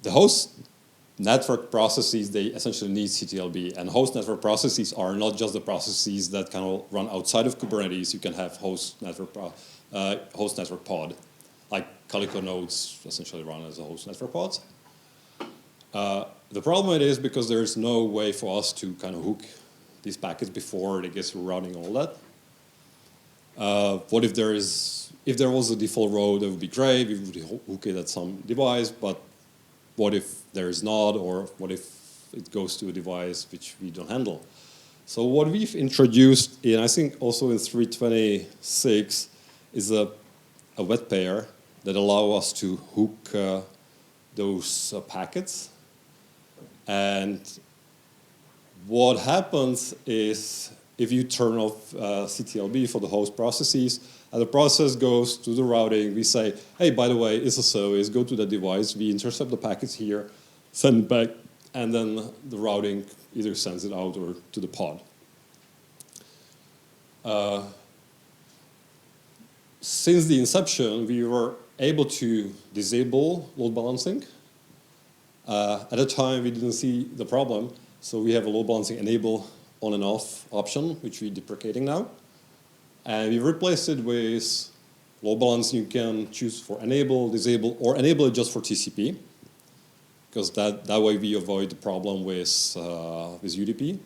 the host network processes, they essentially need CTLB. And host network processes are not just the processes that kind of run outside of Kubernetes. You can have host network pod. Like Calico nodes essentially run as a host network pods. The problem it is because there's no way for us to kind of hook these packets before it gets through routing and all that. What if there was a default row, that would be great. We would hook it at some device, but what if there is not, or what if it goes to a device which we don't handle? So what we've introduced in, I think also in 3.26, is a wet pair that allow us to hook those packets. And what happens is if you turn off CTLB for the host processes, and the process goes to the routing, we say, hey, by the way, it's a service, go to the device, we intercept the packets here, send it back, and then the routing either sends it out or to the pod. Since the inception, we were able to disable load balancing. At the time, we didn't see the problem, so we have a load balancing enable on and off option, which we're deprecating now. And we replaced it with load balancing you can choose for enable, disable, or enable it just for TCP, because that way we avoid the problem with UDP.